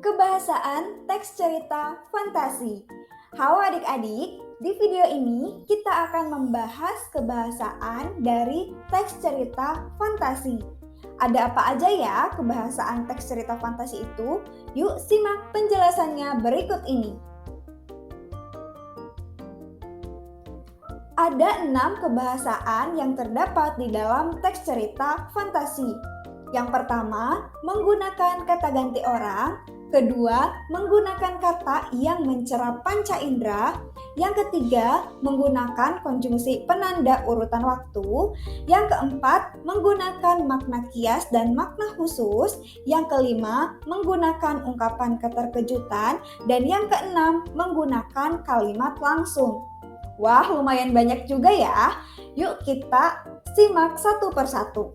Kebahasaan teks cerita fantasi. Halo adik-adik, di video ini kita akan membahas kebahasaan dari teks cerita fantasi. Ada apa aja ya kebahasaan teks cerita fantasi itu? Yuk simak penjelasannya berikut ini. Ada 6 kebahasaan yang terdapat di dalam teks cerita fantasi. Yang pertama, menggunakan kata ganti orang. Kedua, menggunakan kata yang mencera panca indera. Yang ketiga, menggunakan konjungsi penanda urutan waktu. Yang keempat, menggunakan makna kias dan makna khusus. Yang kelima, menggunakan ungkapan keterkejutan. Dan yang keenam, menggunakan kalimat langsung. Wah, lumayan banyak juga ya. Yuk kita simak satu persatu.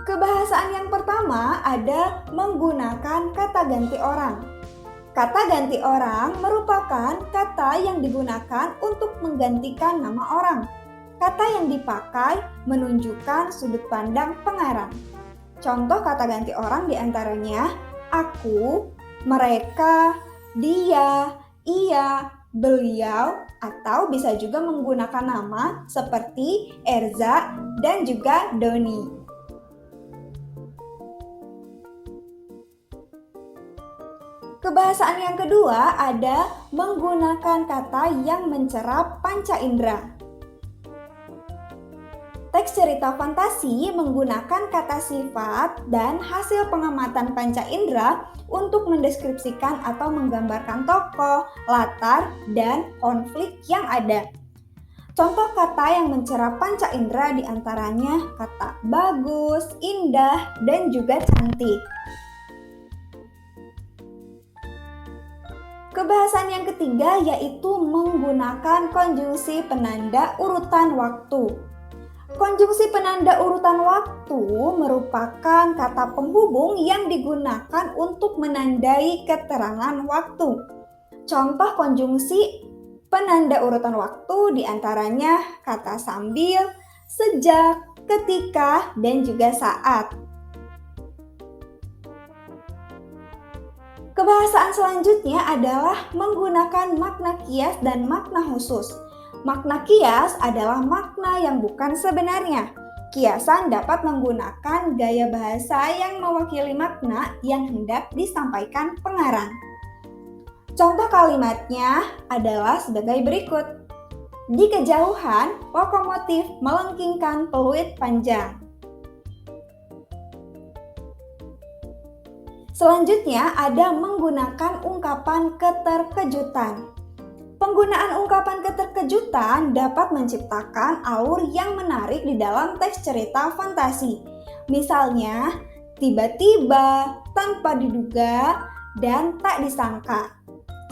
Kebahasaan yang pertama ada menggunakan kata ganti orang. Kata ganti orang merupakan kata yang digunakan untuk menggantikan nama orang. Kata yang dipakai menunjukkan sudut pandang pengarang. Contoh kata ganti orang diantaranya aku, mereka, dia, ia, beliau, atau bisa juga menggunakan nama seperti Erza dan juga Doni. Kebahasaan yang kedua ada menggunakan kata yang mencera panca indera. Teks cerita fantasi menggunakan kata sifat dan hasil pengamatan panca indera untuk mendeskripsikan atau menggambarkan tokoh, latar, dan konflik yang ada. Contoh kata yang mencera panca indera diantaranya kata bagus, indah, dan juga cantik. Kebahasaan yang ketiga yaitu menggunakan konjungsi penanda urutan waktu. Konjungsi penanda urutan waktu merupakan kata penghubung yang digunakan untuk menandai keterangan waktu. Contoh konjungsi penanda urutan waktu diantaranya kata sambil, sejak, ketika, dan juga saat. Kebahasaan selanjutnya adalah menggunakan makna kias dan makna khusus. Makna kias adalah makna yang bukan sebenarnya. Kiasan dapat menggunakan gaya bahasa yang mewakili makna yang hendak disampaikan pengarang. Contoh kalimatnya adalah sebagai berikut. Di kejauhan, lokomotif melengkingkan peluit panjang. Selanjutnya ada menggunakan ungkapan keterkejutan. Penggunaan ungkapan keterkejutan dapat menciptakan alur yang menarik di dalam teks cerita fantasi. Misalnya, tiba-tiba, tanpa diduga, dan tak disangka.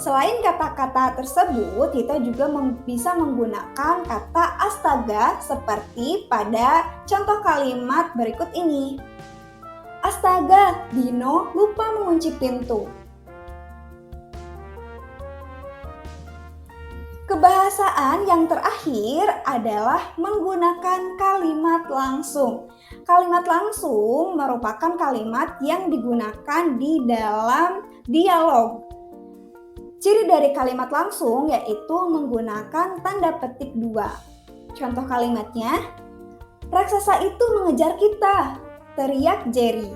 Selain kata-kata tersebut, kita juga bisa menggunakan kata astaga seperti pada contoh kalimat berikut ini. Astaga, Dino lupa mengunci pintu. Kebahasaan yang terakhir adalah menggunakan kalimat langsung. Kalimat langsung merupakan kalimat yang digunakan di dalam dialog. Ciri dari kalimat langsung yaitu menggunakan tanda petik 2. Contoh kalimatnya, raksasa itu mengejar kita, teriak Jerry.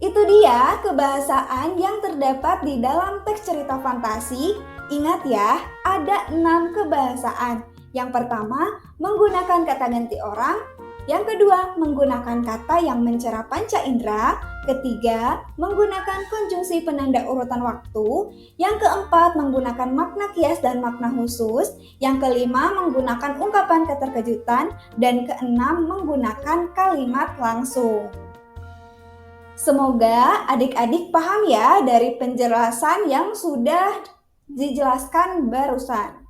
Itu dia kebahasaan yang terdapat di dalam teks cerita fantasi. Ingat ya, ada 6 kebahasaan. Yang pertama, menggunakan kata ganti orang. Yang kedua, menggunakan kata yang mencera panca indera. Ketiga, menggunakan konjungsi penanda urutan waktu. Yang keempat, menggunakan makna kias dan makna khusus. Yang kelima, menggunakan ungkapan keterkejutan. Dan keenam, menggunakan kalimat langsung. Semoga adik-adik paham ya dari penjelasan yang sudah dijelaskan barusan.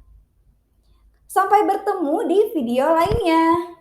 Sampai bertemu di video lainnya.